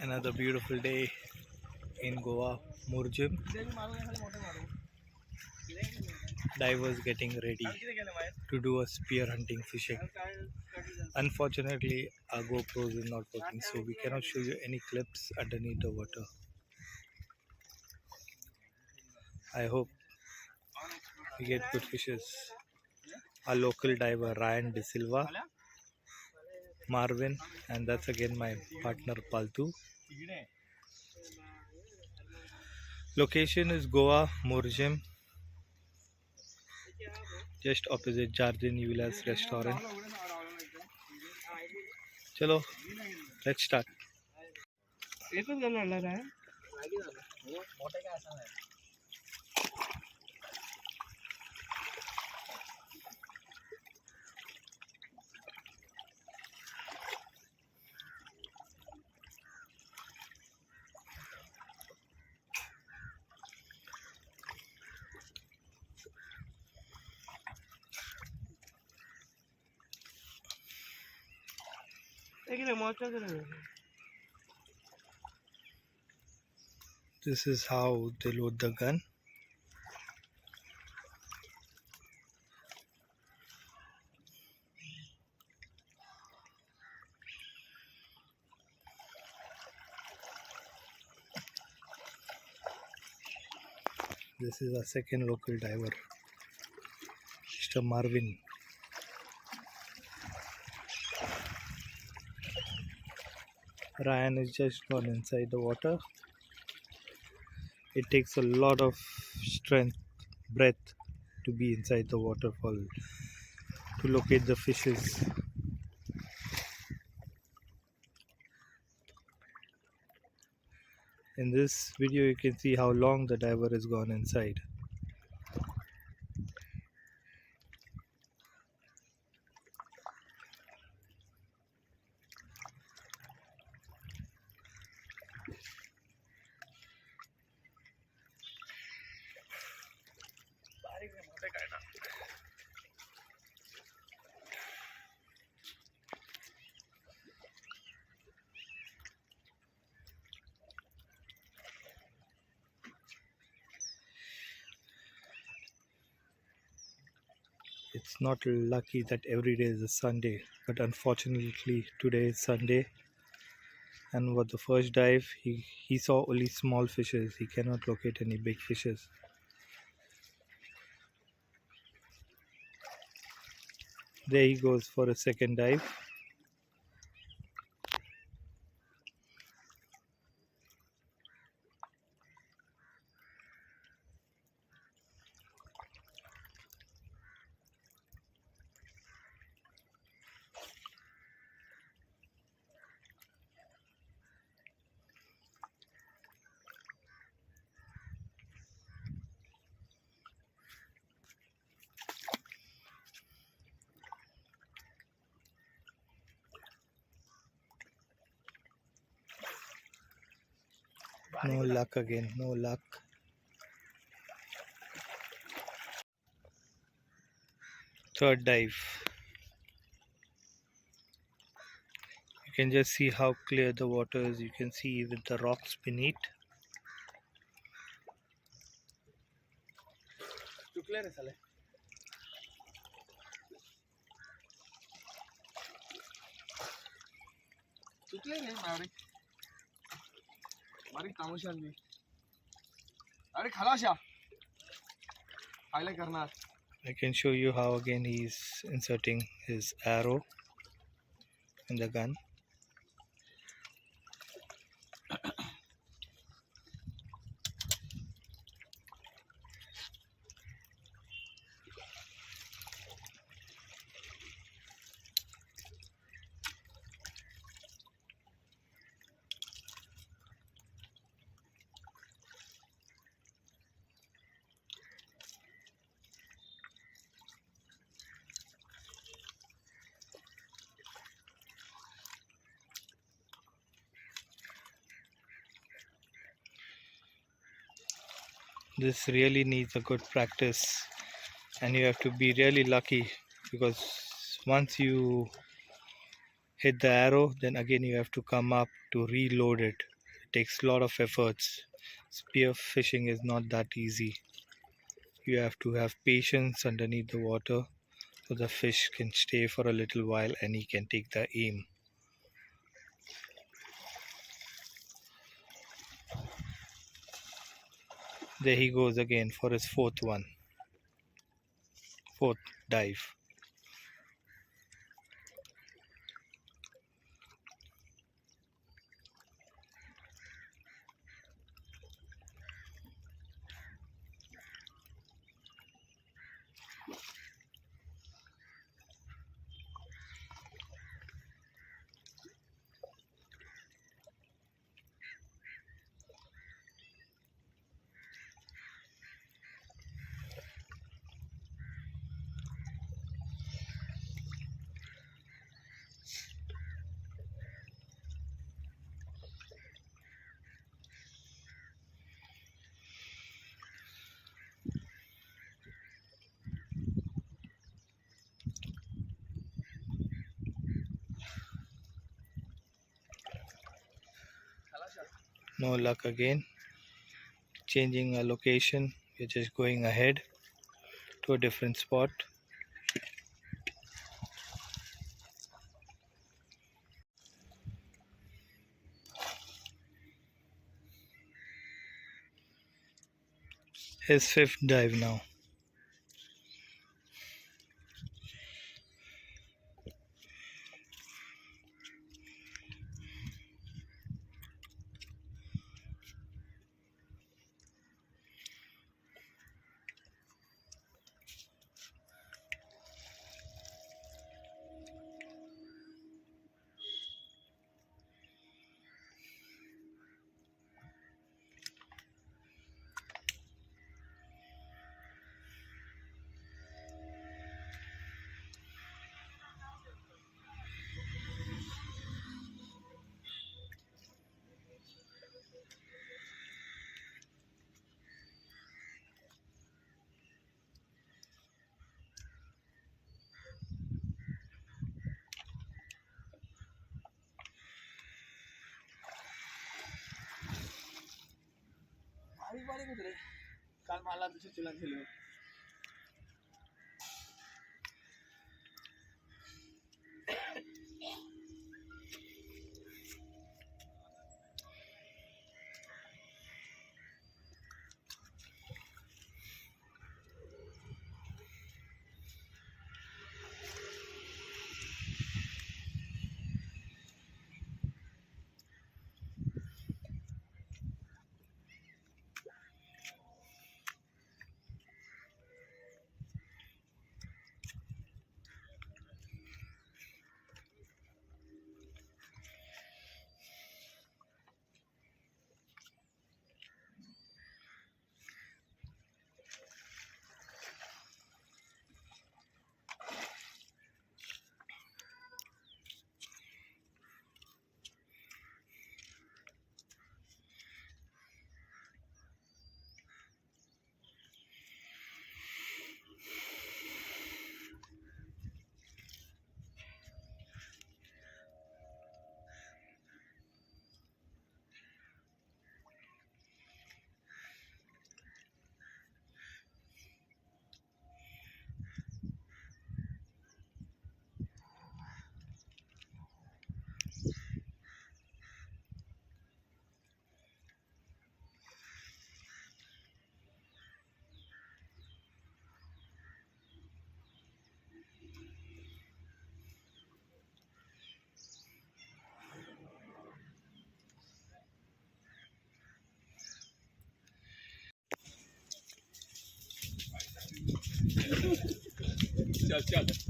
Another beautiful day in Goa Morjim. Divers getting ready to do a spear hunting fishing. Unfortunately, our GoPros is not working, so we cannot show you any clips underneath the water. I hope we get good fishes. Our local diver Ryan De Silva, Marvin, and that's again my partner Paltu. Location is Goa Morjim, just opposite Jardin Vilas restaurant. Chalo, let's start. This is how they load the gun. This is our second local diver, Mr. Marvin. Ryan is just gone inside the water. It takes a lot of strength, breath to be inside the waterfall to locate the fishes. In this video you can see how long the diver has gone inside. It's not lucky that every day is a Sunday, but unfortunately today is Sunday, and with the first dive he saw only small fishes. He cannot locate any big fishes. There he goes for a second dive. No luck again, no luck. Third dive. You can just see how clear the water is. You can see even the rocks beneath. I can show you how again he's inserting his arrow in the gun. This really needs a good practice, and you have to be really lucky, because once you hit the arrow, then again you have to come up to reload it. It takes a lot of efforts. Spear fishing is not that easy. You have to have patience underneath the water so the fish can stay for a little while and he can take the aim. There he goes again for his fourth dive. No luck again. Changing a location. We're just going ahead to a different spot. His fifth dive now.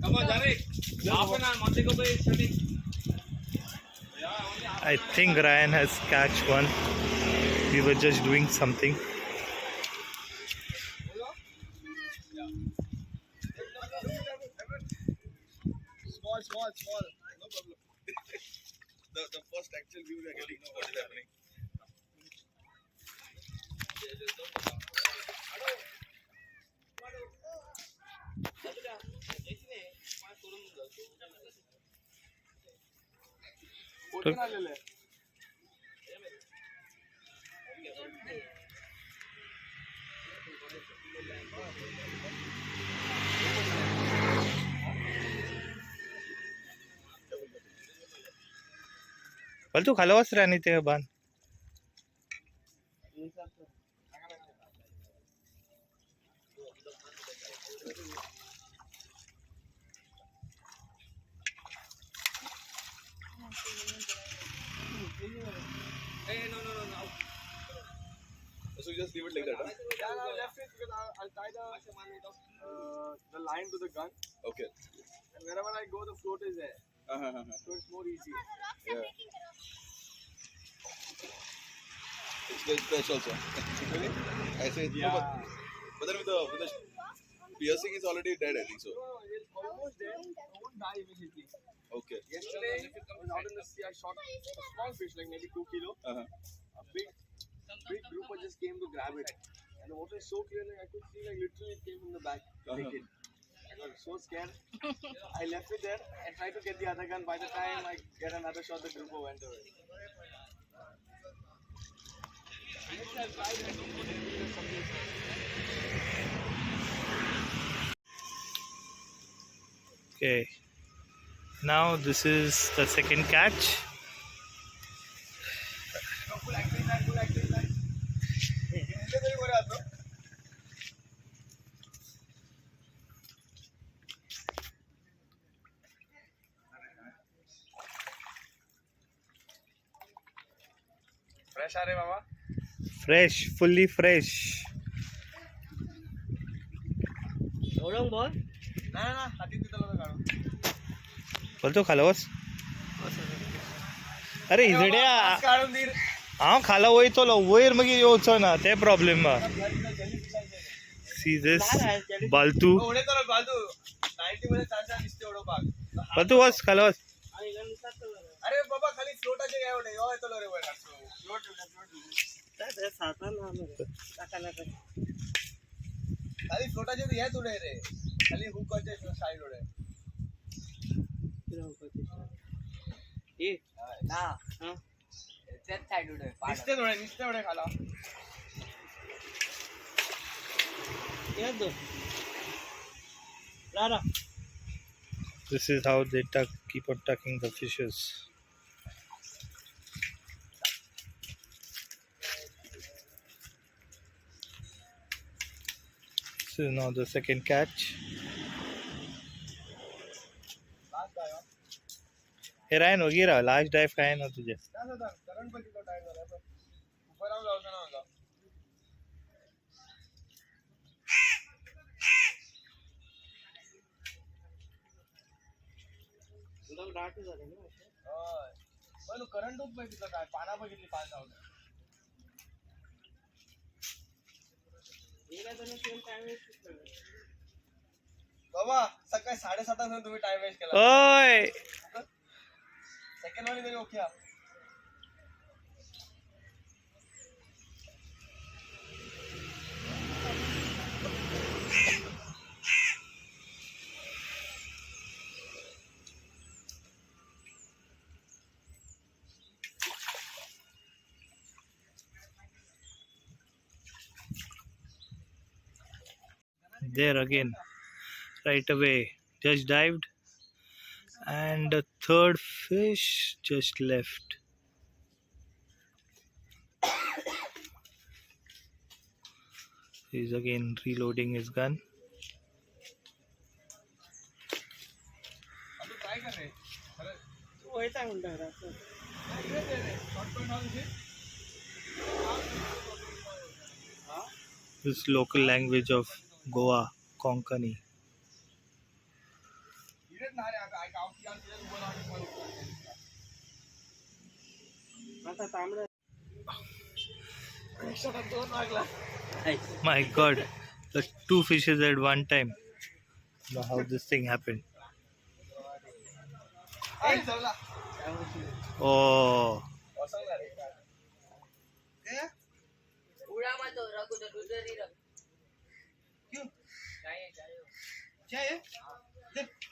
Come on, Jarek. I think Ryan has catch one. We were just doing something. Small. No problem. The first actual view we are getting now, what is happening. Photo ना ले ले. बोल तू खालावस राणी ते बान. Hey, no. So you just leave it like that, huh? Yeah, no, left it because I'll tie the line to the gun. Okay. And wherever I go, the float is there. So it's more easy. Yeah. It's the stretch also. Really? I say, yeah. No, but then with the piercing is already dead, I think so. No, it's almost dead. It won't die immediately. Okay. Yesterday, I was out in the sea. I shot a small fish, like maybe 2 kilo. A big grouper just came to grab it. And the water is so clear, like I could see, like literally it came from the back to take it. I got so scared. I left it there and tried to get the other gun. By the time I get another shot, the grouper went away. Okay. Now this is the second catch. Fresh are Baba? Fresh, fully fresh. बोल ना हाती तिथलं काढू बोल तू खालावस. अरे इजड्या काढून दे हांव खाला वयतलो वयर मागीर येवचो ना ते प्रॉब्लेम. See this बालतू. ओढे तर बाजू 90 मध्ये चांगला दिसते ओढो पाक. बालतू वस खालावस. अरे बाबा खाली फ्लोटाचे काय ओढे यो येतो रे वर फ्लोट खाली फ्लोटाचे तर हेच ओढे रे खाली हुकचे साइड ओढे ए ना हां त्याच साइड ओढे निस्ते ओढे खाला ये दो ला This is how they keep on tucking the fishes. This is now the second catch. Hey Ryan होगी रहा लास्ट डाइव का है ना तुझे. करंट पण तिथं टाइम झाला ऊपर आऊन जाऊचा ना होता तुला डाट झाले ना होय पण करंट उप तिथं काय पाना बघितली पाच जाऊन एला तर सेम टाइम वेस्ट बाबा सकाळी 7:30 वाजता तुम्ही टाइम वेस्ट केला. ओय सेकंड वाली तरी ओके आ there again right away just dived and the third fish just left. He's again reloading his gun. अब ट्राई कर रहे अरे तू वैसा उल्टा रहा है ये दे रहे short point how is This local language of Goa, Konkani. My God, the two fishes at one time. Now how this thing happened? Oh.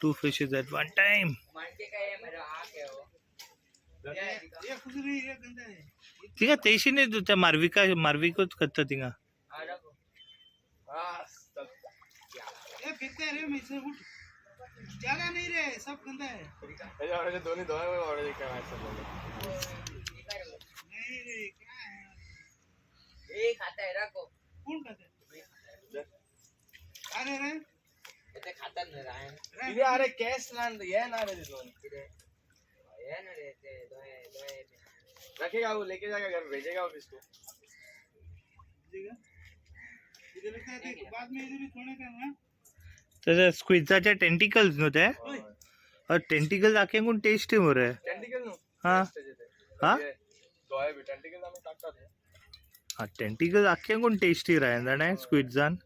Two fishes at one time. तिंगा तेशी नाही त्या मार्विकच करता तिंगा दोन्ही अरे कॅश ये ना रे रखेगा वो लेके जाएगा घर भेजेगा ऑफिस को तर स्क्विजाच्या टेंटिकल्स नव्हते टेंटिकल्स आखे कोण टेस्ट आहे मोरे टेंटिकल नो हा हा दोय भी टेंटिकल आम्ही टाकतात हा टेंटिकल्स आखे कोण टेस्टी राहन जाणे स्क्विजान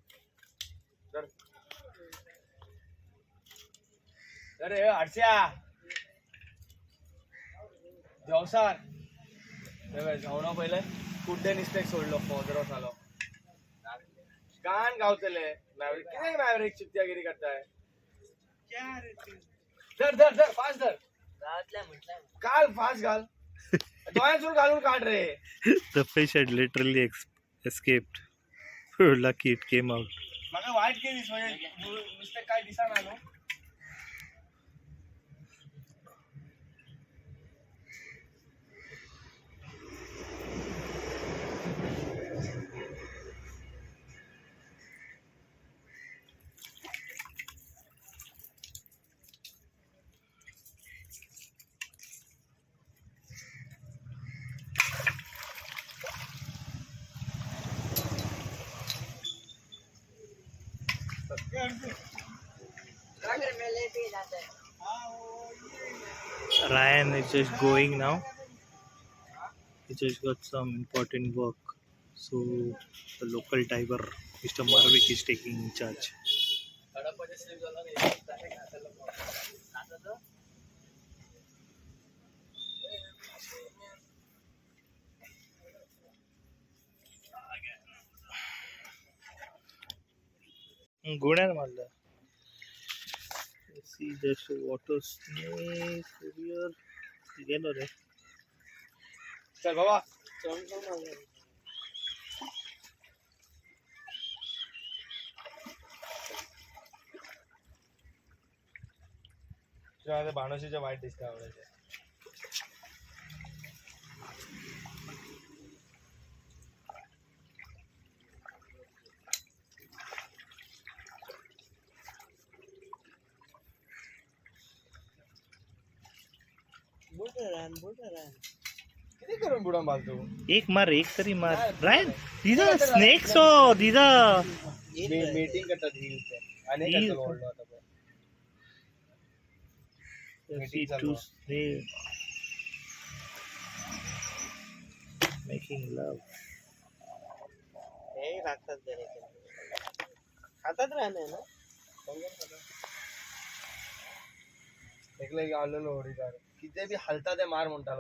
अरे हर्ष्या जवसार जाऊन पहिले कुठे निस्तेक सोडलो फोदरो झालो कान गावतले मॅवरिक किती मॅवरिक चित्त्यागिरी करताय धर धर धर फास्ट धर काल फास्ट घाल डोळ्यांसून घालून काढ रे The fish had literally escaped. Lucky it came out. मला वाईट केलीस म्हणजे नुसते काय दिसा ना Ryan is just going now. He just got some important work. So the local diver, Mr. Marvik, is taking in charge. गुण्यान मारला. See just a water snake over here. गेलो रे. चल बाबा भानोशीच्या वाईट दिसते आवडायचे किती करून बुडा मारतो एक मार एक तरी मार Ryan these are snakes or these are meeting करतात ही अनेक असं ओढलो आता see two snakes making love हे लागतात जरा खातात राहणे ना एकले आलेलो होडी किती बी हलता ते मार म्हणता